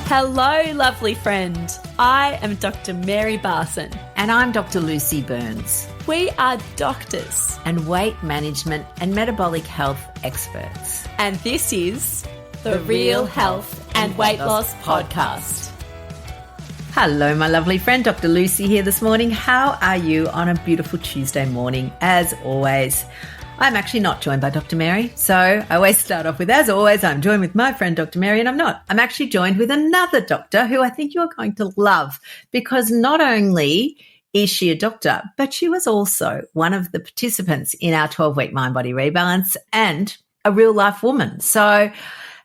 Hello, lovely friend. I am Dr Mary Barson. And I'm Dr Lucy Burns. We are doctors and weight management and metabolic health experts. and this is the Real Health and Weight Loss Podcast. Hello, my lovely friend, Dr Lucy here this morning. How are you on a beautiful Tuesday morning? As always, I'm actually not joined by Dr Mary. So I always start off with, as always, I'm joined with my friend, Dr Mary, and I'm not. I'm actually joined with another doctor who I think you're going to love, because not only is she a doctor, but she was also one of the participants in our 12-week Mind Body Rebalance and a real life woman. So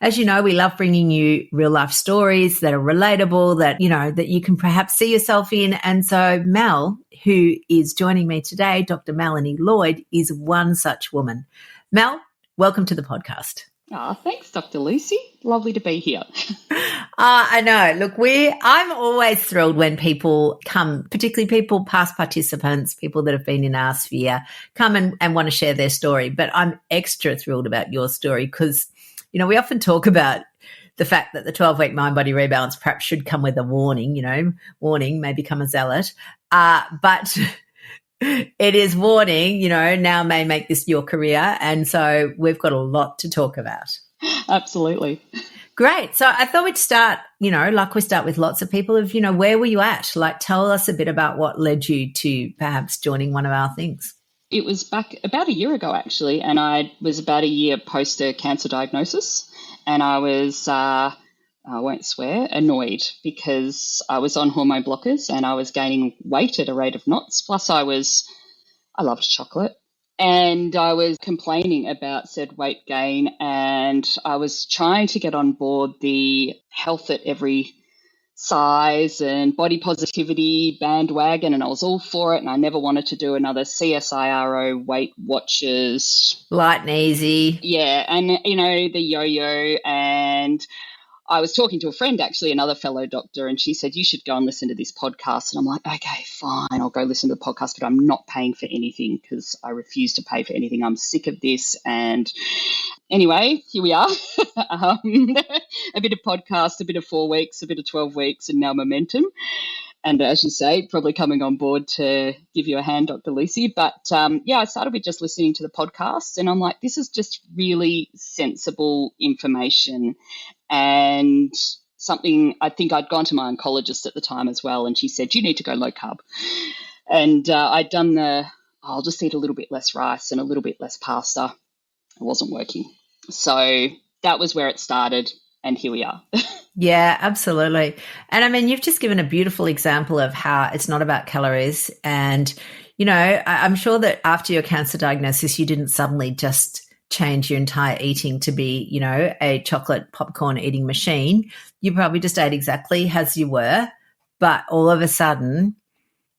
as you know, we love bringing you real life stories that are relatable, that, you know, that you can perhaps see yourself in. And so Mel, who is joining me today, Dr Mellanie Lloyd, is one such woman. Mel, welcome to the podcast. Oh, thanks, Dr. Lucy. Lovely to be here. I know. Look, I'm always thrilled when people come, particularly people, past participants, people that have been in our sphere, come and want to share their story. But I'm extra thrilled about your story because, you know, we often talk about the fact that the 12-week Mind Body Rebalance perhaps should come with a warning, may become a zealot. But it is warning, now may make this your career. And so we've got a lot to talk about. Absolutely. Great. So I thought we'd start, like we start with lots of people of, where were you at? Like, tell us a bit about what led you to perhaps joining one of our things. It was back about a year ago, actually, and I was about a year post a cancer diagnosis, and I was, I won't swear, annoyed because I was on hormone blockers and I was gaining weight at a rate of knots. Plus I loved chocolate, and I was complaining about said weight gain, and I was trying to get on board the health at every size and body positivity bandwagon, and I was all for it, and I never wanted to do another CSIRO Weight Watchers. Light and easy. Yeah, and, the yo-yo, and I was talking to a friend, actually, another fellow doctor, and she said, you should go and listen to this podcast. And I'm like, okay, fine, I'll go listen to the podcast, but I'm not paying for anything because I refuse to pay for anything. I'm sick of this. And anyway, here we are. A bit of podcast, a bit of 4 weeks, a bit of 12 weeks, and now momentum. And as you say, probably coming on board to give you a hand, Dr. Lucy. But I started with just listening to the podcast, and I'm like, this is just really sensible information. And something, I think I'd gone to my oncologist at the time as well, and she said, you need to go low carb. And I'd done I'll just eat a little bit less rice and a little bit less pasta. It wasn't working. So that was where it started, and here we are. Yeah, absolutely. And I mean, you've just given a beautiful example of how it's not about calories. And, I'm sure that after your cancer diagnosis, you didn't suddenly just change your entire eating to be, a chocolate popcorn eating machine. You probably just ate exactly as you were, but all of a sudden,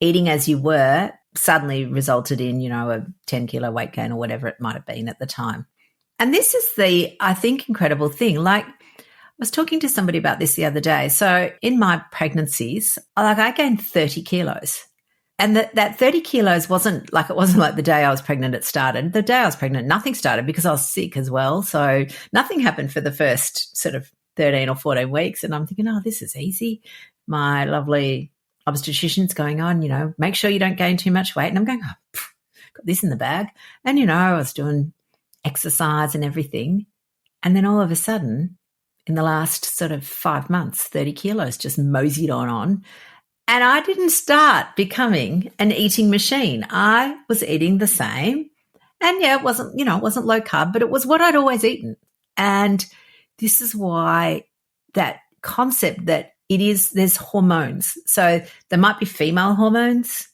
eating as you were suddenly resulted in, a 10-kilo weight gain or whatever it might have been at the time. And this is the, I think, incredible thing. Like, I was talking to somebody about this the other day. So in my pregnancies, I gained 30 kilos. And that 30 kilos wasn't like the day I was pregnant it started. The day I was pregnant, nothing started because I was sick as well. So nothing happened for the first sort of 13 or 14 weeks. And I'm thinking, this is easy. My lovely obstetrician's going on, make sure you don't gain too much weight. And I'm going, got this in the bag. And, I was doing exercise and everything. And then all of a sudden, in the last sort of 5 months, 30 kilos just moseyed on. And I didn't start becoming an eating machine. I was eating the same. And yeah, it wasn't low carb, but it was what I'd always eaten. And this is why that concept that there's hormones. So there might be female hormones.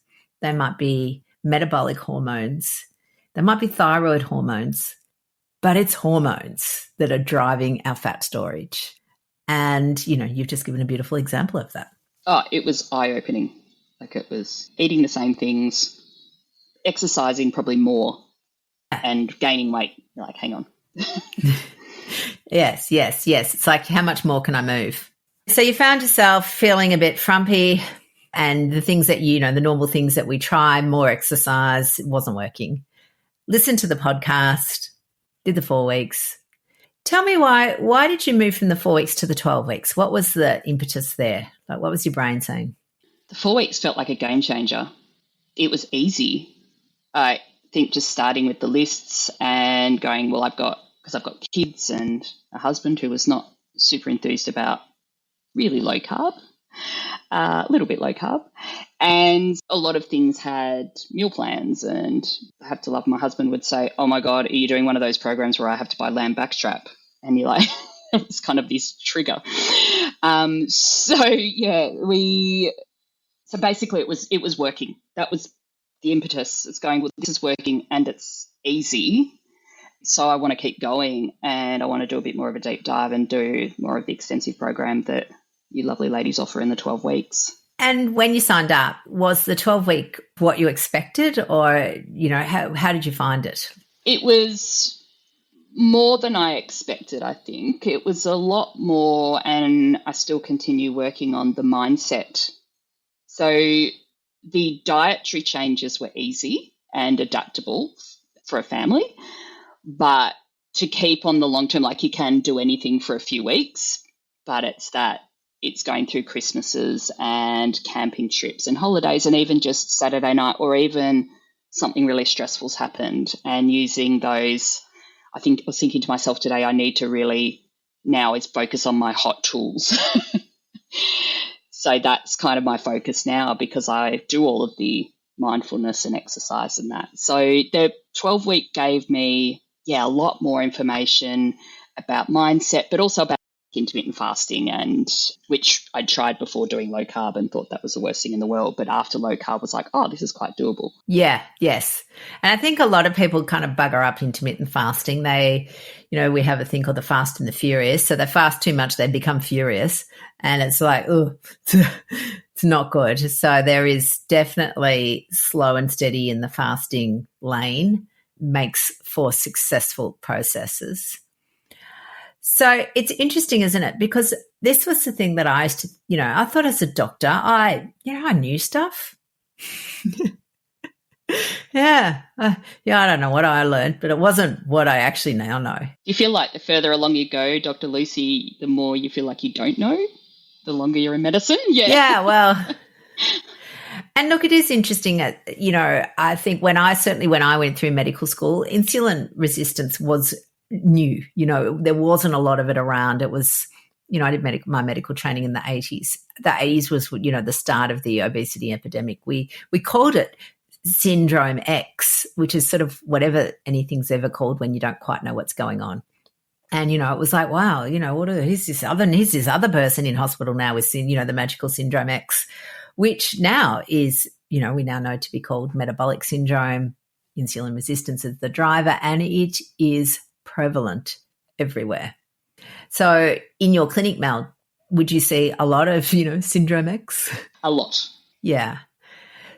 There might be metabolic hormones. There might be thyroid hormones. But it's hormones that are driving our fat storage. And, you've just given a beautiful example of that. Oh, it was eye-opening. Like, it was eating the same things, exercising probably more, and gaining weight. You're like, hang on. Yes. It's like, how much more can I move? So you found yourself feeling a bit frumpy, and the things that the normal things that we try, more exercise, it wasn't working. Listen to the podcast. Did the 4 weeks. Tell me why did you move from the 4 weeks to the 12 weeks? What was the impetus there? Like, what was your brain saying? The 4 weeks felt like a game changer. It was easy. I think just starting with the lists and going, well, because I've got kids and a husband who was not super enthused about really low carb, a little bit low carb. And a lot of things had meal plans, and I have to love, my husband would say, oh my God, are you doing one of those programs where I have to buy lamb backstrap? And you're like, it's kind of this trigger. So basically it was working. That was the impetus. It's going, well, this is working and it's easy. So I want to keep going, and I want to do a bit more of a deep dive and do more of the extensive program that you lovely ladies offer in the 12 weeks. And when you signed up, was the 12-week what you expected, or, how did you find it? It was more than I expected, I think. It was a lot more, and I still continue working on the mindset. So the dietary changes were easy and adaptable for a family, but to keep on the long term, like, you can do anything for a few weeks, but it's going through Christmases and camping trips and holidays, and even just Saturday night, or even something really stressful's happened, and using those. I was thinking to myself today, I need to really now is focus on my hot tools. So that's kind of my focus now, because I do all of the mindfulness and exercise and that. So the 12-week gave me, a lot more information about mindset, but also about intermittent fasting, and which I tried before doing low carb and thought that was the worst thing in the world. But after low carb was like, oh, this is quite doable. Yeah, yes. And I think a lot of people kind of bugger up intermittent fasting. They, we have a thing called the fast and the furious. So they fast too much, they become furious. And it's like, oh, it's not good. So there is definitely slow and steady in the fasting lane, makes for successful processes. So it's interesting, isn't it? Because this was the thing that I used to, I thought as a doctor, I knew stuff. I don't know what I learned, but it wasn't what I actually now know. You feel like the further along you go, Dr. Lucy, the more you feel like you don't know, the longer you're in medicine. Yeah. Yeah, well, and look, it is interesting. I think when I went through medical school, insulin resistance was new. There wasn't a lot of it around. It was, I did my medical training in the 80s. The 80s was, the start of the obesity epidemic. We called it Syndrome X, which is sort of whatever anything's ever called when you don't quite know what's going on. And, it was like, wow, here's this other person in hospital now with, the magical Syndrome X, which now is, we now know to be called metabolic syndrome. Insulin resistance is the driver, and it is prevalent everywhere. So in your clinic, Mel, would you see a lot of, Syndrome X? A lot. Yeah.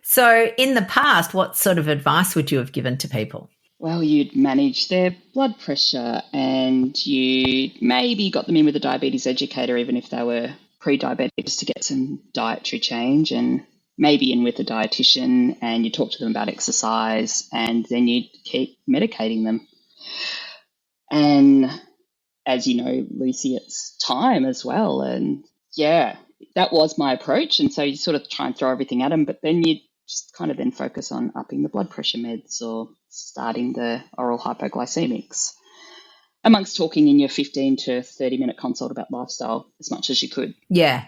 So in the past, what sort of advice would you have given to people? Well, you'd manage their blood pressure, and you maybe got them in with a diabetes educator, even if they were pre-diabetic, just to get some dietary change, and maybe in with a dietitian, and you talk to them about exercise, and then you'd keep medicating them. And as you know, Lucy, it's time as well. And that was my approach. And so you sort of try and throw everything at them, but then you just kind of then focus on upping the blood pressure meds or starting the oral hypoglycemics, amongst talking in your 15 to 30-minute consult about lifestyle as much as you could. Yeah.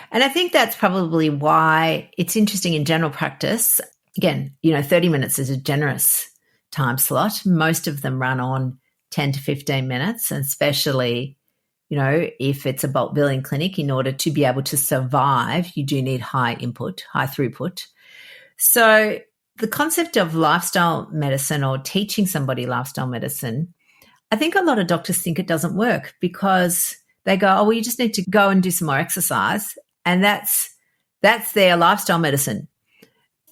And I think that's probably why it's interesting in general practice. Again, 30 minutes is a generous time slot. Most of them run on 10 to 15 minutes, and especially, if it's a bulk billing clinic, in order to be able to survive, you do need high input, high throughput. So the concept of lifestyle medicine, or teaching somebody lifestyle medicine, I think a lot of doctors think it doesn't work, because they go, oh, well, you just need to go and do some more exercise, and that's their lifestyle medicine.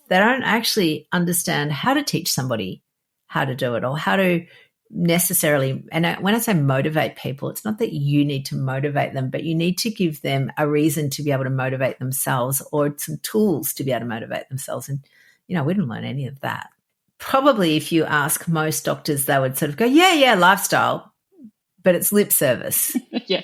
They don't actually understand how to teach somebody how to do it, or how to necessarily, and when I say motivate people, it's not that you need to motivate them, but you need to give them a reason to be able to motivate themselves, or some tools to be able to motivate themselves. And, we didn't learn any of that. Probably if you ask most doctors, they would sort of go, yeah, lifestyle. but it's lip service. Yeah.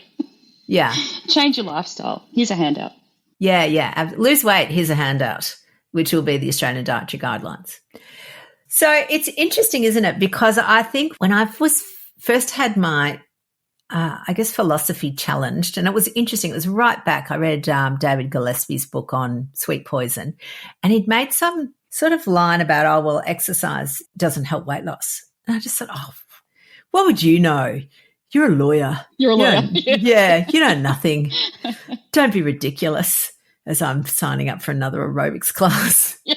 Yeah. Change your lifestyle. Here's a handout. Yeah. Lose weight, here's a handout, which will be the Australian Dietary Guidelines. So it's interesting, isn't it? Because I think when I was first had my, philosophy challenged, and it was interesting. It was right back. I read David Gillespie's book on sweet poison, and he'd made some sort of line about, exercise doesn't help weight loss. And I just thought, what would you know? You're a lawyer. You're a lawyer. Yeah, you know nothing. Don't be ridiculous, as I'm signing up for another aerobics class. Yeah.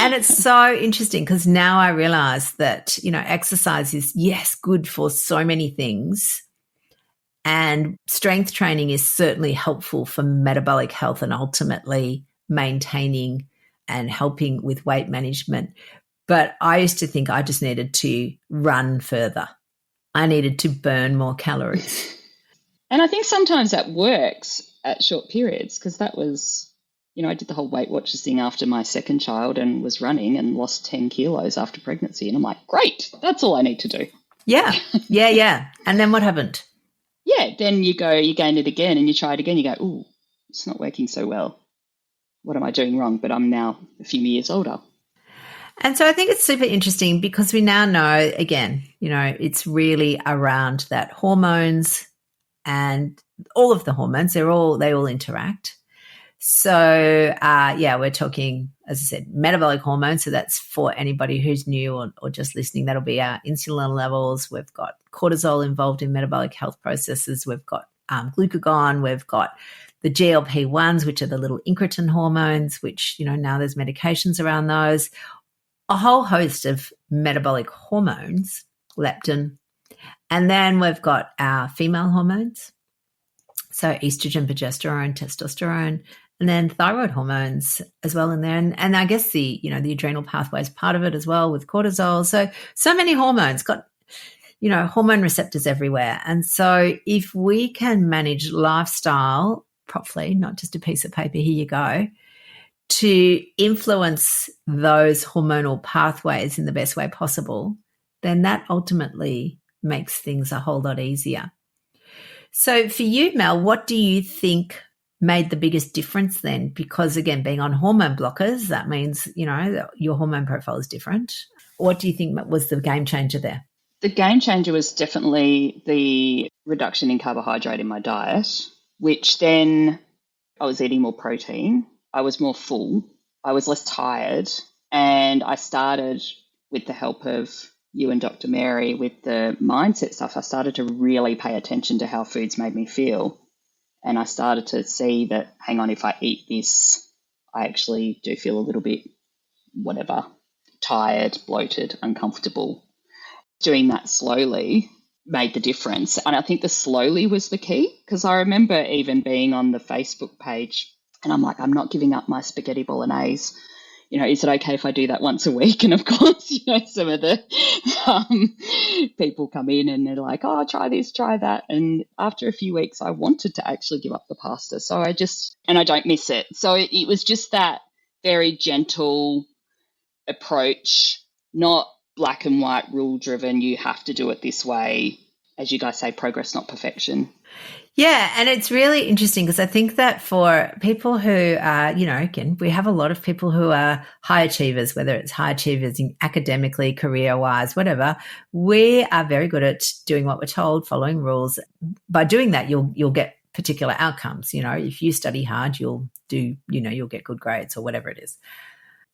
And it's so interesting because now I realize that, exercise is, yes, good for so many things. And strength training is certainly helpful for metabolic health and ultimately maintaining and helping with weight management. But I used to think I just needed to run further. I needed to burn more calories. And I think sometimes that works at short periods, because that was, I did the whole Weight Watchers thing after my second child and was running and lost 10 kilos after pregnancy. And I'm like, great, that's all I need to do. Yeah. And then what happened? Yeah, then you gain it again and you try it again. You go, ooh, it's not working so well. What am I doing wrong? But I'm now a few years older. And so I think it's super interesting because we now know, again, it's really around that hormones and all of the hormones, they all interact. So, we're talking, as I said, metabolic hormones. So that's for anybody who's new or just listening, that'll be our insulin levels. We've got cortisol involved in metabolic health processes. We've got glucagon. We've got the GLP-1s, which are the little incretin hormones, which, now there's medications around those. A whole host of metabolic hormones, leptin. And then we've got our female hormones. So estrogen, progesterone, testosterone, and then thyroid hormones as well in there. And I guess the adrenal pathway is part of it as well with cortisol. So many hormones, got, hormone receptors everywhere. And so if we can manage lifestyle properly, not just a piece of paper, here you go, to influence those hormonal pathways in the best way possible, then that ultimately makes things a whole lot easier. So for you, Mel, what do you think made the biggest difference then? Because, again, being on hormone blockers, that means, your hormone profile is different. What do you think was the game changer there? The game changer was definitely the reduction in carbohydrate in my diet, which then I was eating more protein. I was more full. I was less tired. And I started, with the help of you and Dr. Mary, with the mindset stuff, I started to really pay attention to how foods made me feel. And I started to see that, hang on, if I eat this, I actually do feel a little bit, tired, bloated, uncomfortable. Doing that slowly made the difference. And I think the slowly was the key, because I remember even being on the Facebook page and I'm like, I'm not giving up my spaghetti bolognese. Is it okay if I do that once a week? And of course, some of the people come in and they're like, oh, try this, try that. And after a few weeks, I wanted to actually give up the pasta. So I don't miss it. So it was just that very gentle approach, not black and white rule driven. You have to do it this way. As you guys say, progress, not perfection. Yeah, and it's really interesting because I think that for people who are, again, we have a lot of people who are high achievers, whether it's high achievers in academically, career-wise, whatever. We are very good at doing what we're told, following rules. By doing that, you'll get particular outcomes. If you study hard, you'll get good grades or whatever it is.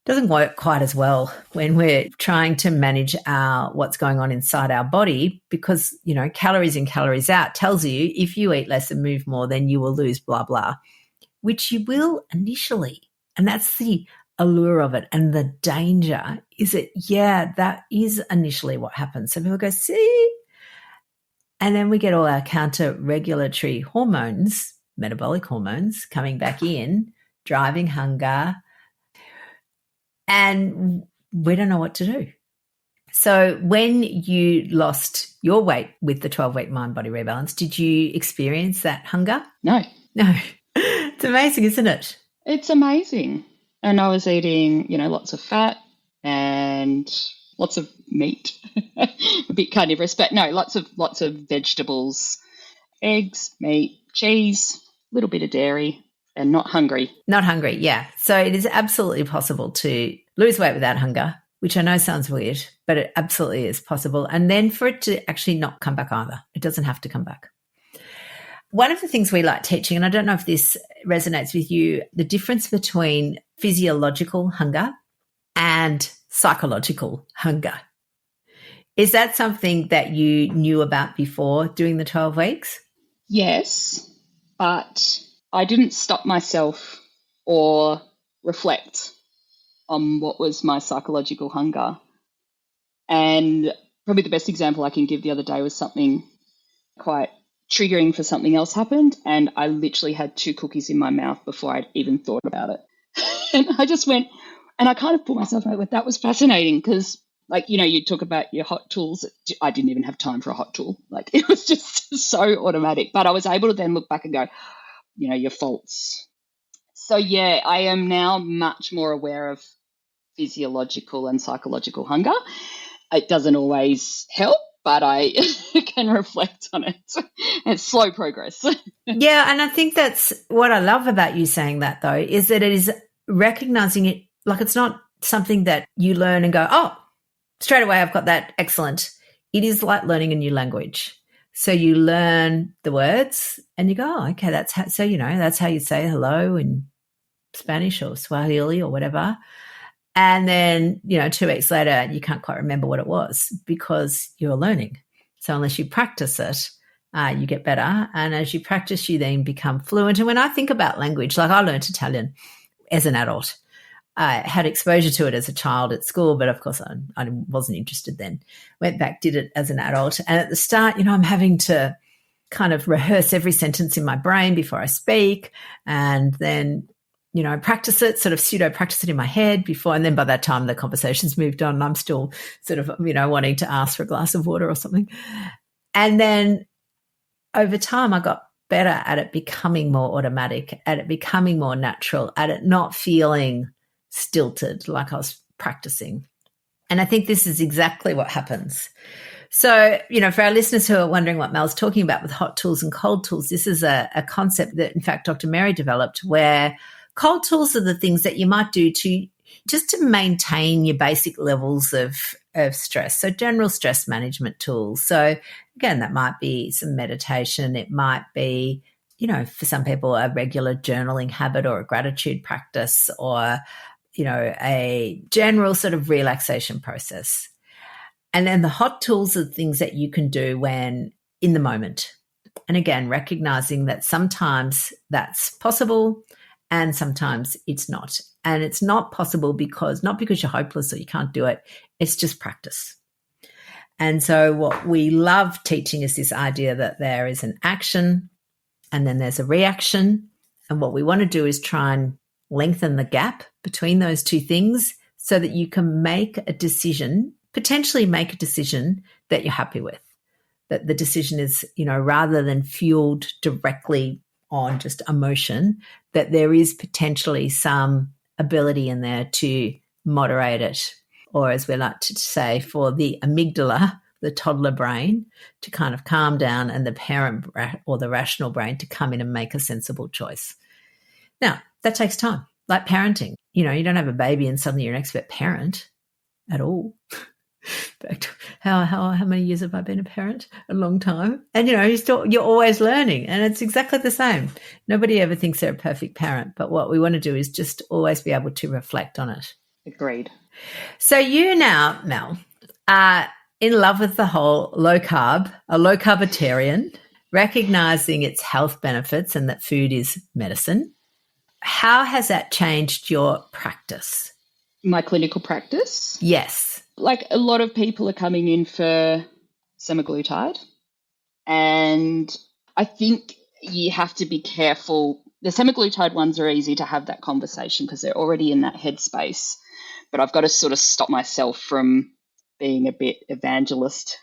Doesn't work quite as well when we're trying to manage what's going on inside our body, because, calories in, calories out tells you if you eat less and move more, then you will lose blah, blah, which you will initially. And that's the allure of it. And the danger is that is initially what happens. So people go, see? And then we get all our counter-regulatory hormones, metabolic hormones, coming back in, driving hunger, and we don't know what to do. So when you lost your weight with the 12-week Mind Body Rebalance, did you experience that hunger? No. It's amazing, isn't it? It's amazing. And I was eating, lots of fat and lots of meat, a bit carnivorous, but no, lots of vegetables, eggs, meat, cheese, a little bit of dairy, and not hungry. Not hungry, yeah. So it is absolutely possible to lose weight without hunger, which I know sounds weird, but it absolutely is possible. And then for it to actually not come back either. It doesn't have to come back. One of the things we like teaching, and I don't know if this resonates with you, the difference between physiological hunger and psychological hunger. Is that something that you knew about before doing the 12 weeks? Yes, but I didn't stop myself or reflect on what was my psychological hunger. And probably the best example I can give the other day was something quite triggering, for something else happened, and I literally had 2 cookies in my mouth before I'd even thought about it. And I just went, and I kind of put myself out with that. Was fascinating because, like, you know, you talk about your hot tools. I didn't even have time for a hot tool. Like, it was just so automatic. But I was able to then look back and go, you know, your faults. So, yeah, I am now much more aware of physiological and psychological hunger. It doesn't always help, but I can reflect on it. It's slow progress. Yeah, and I think that's what I love about you saying that, though, is that it is recognizing it. Like, it's not something that you learn and go, oh, straight away I've got that, excellent. It is like learning a new language. So you learn the words and you go, oh, okay, that's how, so, you know, that's how you say hello in Spanish or Swahili or whatever. And then, you know, 2 weeks later, you can't quite remember what it was because you're learning. So unless you practice it, you get better. And as you practice, you then become fluent. And when I think about language, like I learned Italian as an adult. I had exposure to it as a child at school, but of course I wasn't interested then. Went back, did it as an adult. And at the start, you know, I'm having to kind of rehearse every sentence in my brain before I speak, and then, you know, practice it, sort of pseudo practice it in my head before. And then by that time the conversation's moved on and I'm still sort of, you know, wanting to ask for a glass of water or something. And then over time I got better at it becoming more automatic, at it becoming more natural, at it not feeling stilted like I was practicing. And I think this is exactly what happens. So, you know, for our listeners who are wondering what Mel's talking about with hot tools and cold tools, this is a concept that, in fact, Dr. Mary developed, where cold tools are the things that you might do to just to maintain your basic levels of stress. So general stress management tools. So again, that might be some meditation. It might be, you know, for some people, a regular journaling habit or a gratitude practice, or, you know, a general sort of relaxation process. And then the hot tools are things that you can do when in the moment. And again, recognizing that sometimes that's possible and sometimes it's not. And it's not possible not because you're hopeless or you can't do it. It's just practice. And so what we love teaching is this idea that there is an action and then there's a reaction. And what we want to do is try and lengthen the gap between those two things so that you can make a decision, potentially make a decision that you're happy with, that the decision is, you know, rather than fueled directly on just emotion, that there is potentially some ability in there to moderate it, or as we like to say, for the amygdala, the toddler brain, to kind of calm down and the parent or the rational brain to come in and make a sensible choice. Now, that takes time, like parenting. You know, you don't have a baby and suddenly you're an expert parent at all. How many years have I been a parent? A long time. And, you know, you're always learning, and it's exactly the same. Nobody ever thinks they're a perfect parent, but what we want to do is just always be able to reflect on it. Agreed. So you now, Mel, are in love with the whole a low carbitarian, recognizing its health benefits and that food is medicine. How has that changed your practice? My clinical practice? Yes. Like, a lot of people are coming in for semaglutide, and I think you have to be careful. The semaglutide ones are easy to have that conversation because they're already in that headspace, but I've got to sort of stop myself from being a bit evangelist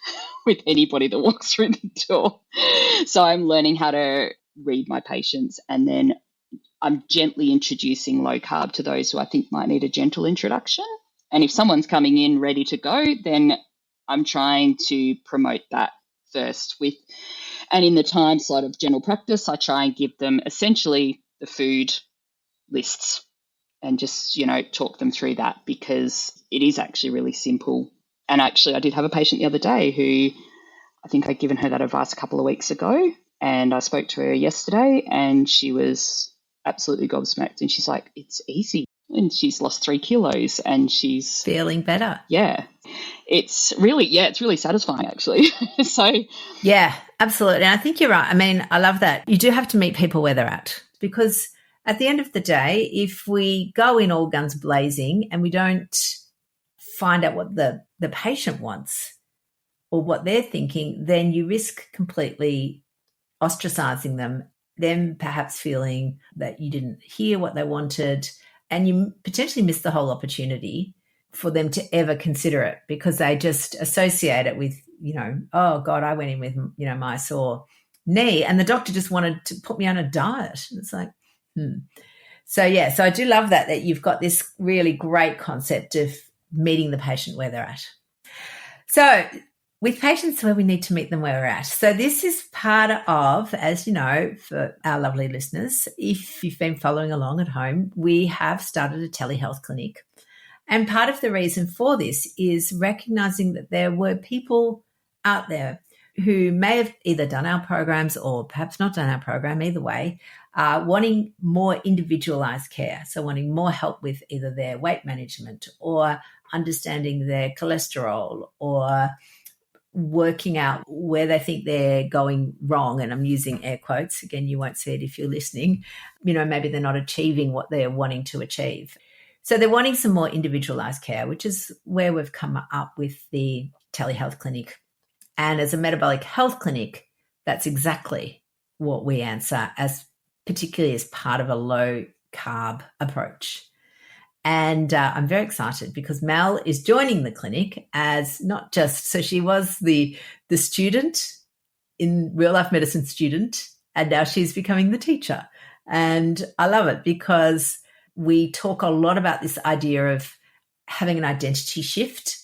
with anybody that walks through the door. So I'm learning how to read my patients, and then I'm gently introducing low carb to those who I think might need a gentle introduction. And if someone's coming in ready to go, then I'm trying to promote that first and in the time slot of general practice, I try and give them essentially the food lists and just, talk them through that, because it is actually really simple. And actually, I did have a patient the other day who I think I'd given her that advice a couple of weeks ago, and I spoke to her yesterday and she was absolutely gobsmacked. And she's like, it's easy. And she's lost 3 kilos and she's feeling better. Yeah. It's really satisfying, actually. So, yeah, absolutely. And I think you're right. I mean, I love that. You do have to meet people where they're at, because at the end of the day, if we go in all guns blazing and we don't find out what the patient wants or what they're thinking, then you risk completely ostracizing them perhaps feeling that you didn't hear what they wanted, and you potentially miss the whole opportunity for them to ever consider it, because they just associate it with, oh God, I went in with, my sore knee and the doctor just wanted to put me on a diet. And it's like, So I do love that you've got this really great concept of meeting the patient where they're at. So with patients where we need to meet them where we're at. So this is part of, as you know, for our lovely listeners, if you've been following along at home, we have started a telehealth clinic. And part of the reason for this is recognizing that there were people out there who may have either done our programs or perhaps not done our program, either way, wanting more individualized care. So wanting more help with either their weight management or understanding their cholesterol or working out where they think they're going wrong. And I'm using air quotes. Again, you won't see it if you're listening. Maybe they're not achieving what they're wanting to achieve. So they're wanting some more individualized care, which is where we've come up with the telehealth clinic. And as a metabolic health clinic, that's exactly what we answer, particularly as part of a low carb approach. And I'm very excited because Mel is joining the clinic as not just, so she was the student, in real life medicine student, and now she's becoming the teacher. And I love it because we talk a lot about this idea of having an identity shift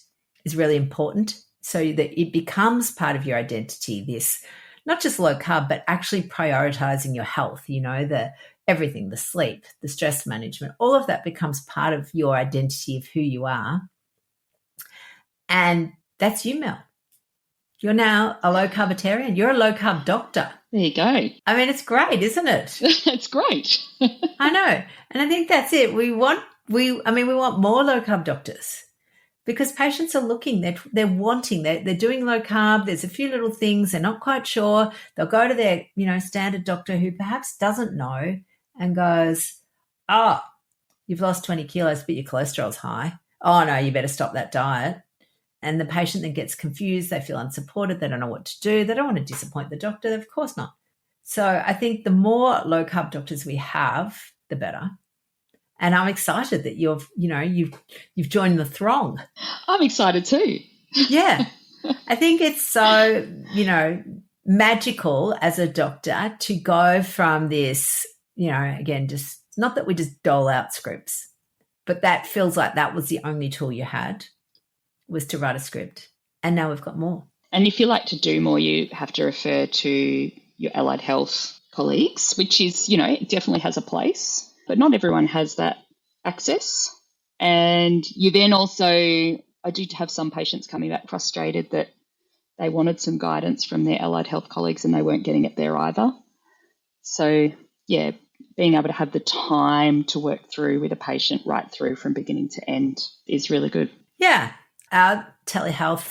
is really important, so that it becomes part of your identity, this not just low carb, but actually prioritizing your health, everything, the sleep, the stress management, all of that becomes part of your identity of who you are. And that's you, Mel. You're now a low carbitarian. You're a low carb doctor. There you go. I mean, it's great, isn't it? It's great. I know. And I think that's it. We want more low carb doctors, because patients are looking, they're wanting, they're doing low carb. There's a few little things they're not quite sure. They'll go to their, standard doctor who perhaps doesn't know and goes, oh, you've lost 20 kilos, but your cholesterol's high. Oh no, you better stop that diet. And the patient then gets confused. They feel unsupported. They don't know what to do. They don't want to disappoint the doctor. Of course not. So I think the more low carb doctors we have, the better. And I'm excited that you've joined the throng. I'm excited too. Yeah. I think it's so, magical as a doctor to go from this, again, just not that we just dole out scripts, but that feels like that was the only tool you had, was to write a script. And now we've got more. And if you like to do more, you have to refer to your allied health colleagues, which is, it definitely has a place, but not everyone has that access. And you then also, I do have some patients coming back frustrated that they wanted some guidance from their allied health colleagues and they weren't getting it there either. So, yeah, being able to have the time to work through with a patient right through from beginning to end is really good. Yeah. Our telehealth,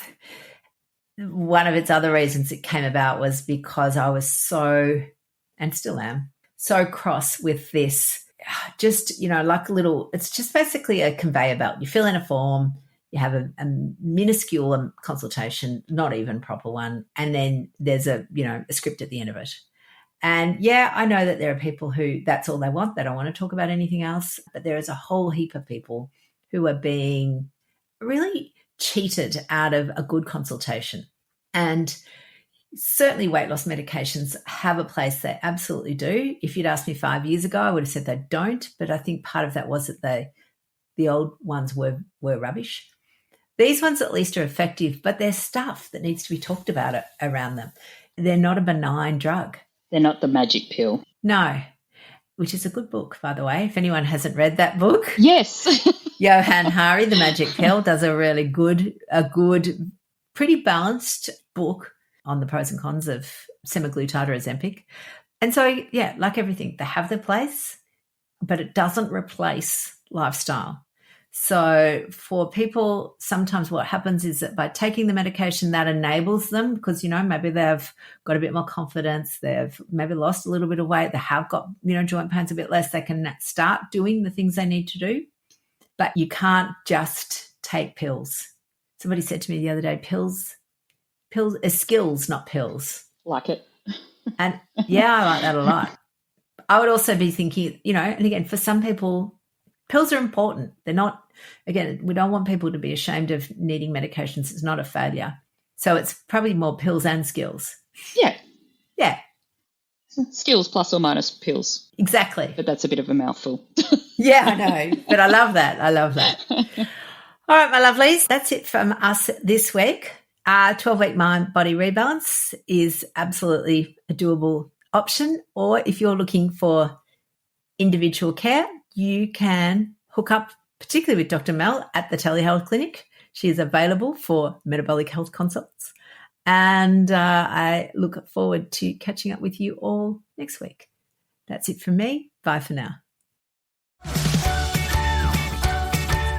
one of its other reasons it came about was because I was so, and still am, so cross with this, just, like it's just basically a conveyor belt. You fill in a form, you have a minuscule consultation, not even proper one, and then there's a script at the end of it. And yeah, I know that there are people who that's all they want. They don't want to talk about anything else, but there is a whole heap of people who are being really cheated out of a good consultation. And certainly weight loss medications have a place. They absolutely do. If you'd asked me 5 years ago, I would have said they don't. But I think part of that was that the old ones were rubbish. These ones at least are effective, but there's stuff that needs to be talked about around them. They're not a benign drug. They're not the magic pill. No, which is a good book, by the way, if anyone hasn't read that book. Yes. Johann Hari, The Magic Pill, does a really good, pretty balanced book on the pros and cons of semaglutide or Ozempic. And so, yeah, like everything, they have their place, but it doesn't replace lifestyle. So for people, sometimes what happens is that by taking the medication, that enables them because, maybe they've got a bit more confidence, they've maybe lost a little bit of weight, they have got, joint pains a bit less, they can start doing the things they need to do. But you can't just take pills. Somebody said to me the other day, pills are skills, not pills. Like it. And yeah, I like that a lot. I would also be thinking, and again, for some people, pills are important. They're not, again, we don't want people to be ashamed of needing medications. It's not a failure. So it's probably more pills and skills. Yeah. Yeah. Skills plus or minus pills. Exactly. But that's a bit of a mouthful. Yeah, I know. But I love that. All right, my lovelies, that's it from us this week. 12-week Mind Body Rebalance is absolutely a doable option. Or if you're looking for individual care, you can hook up, particularly with Dr Mell at the Telehealth Clinic. She is available for metabolic health consults. And I look forward to catching up with you all next week. That's it from me. Bye for now.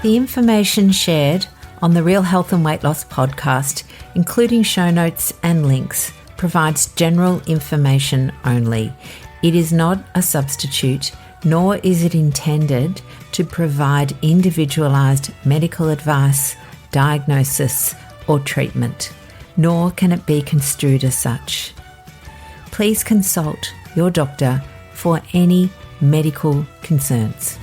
The information shared on the Real Health and Weight Loss podcast, including show notes and links, provides general information only. It is not a substitute, nor is it intended to provide individualized medical advice, diagnosis, or treatment, nor can it be construed as such. Please consult your doctor for any medical concerns.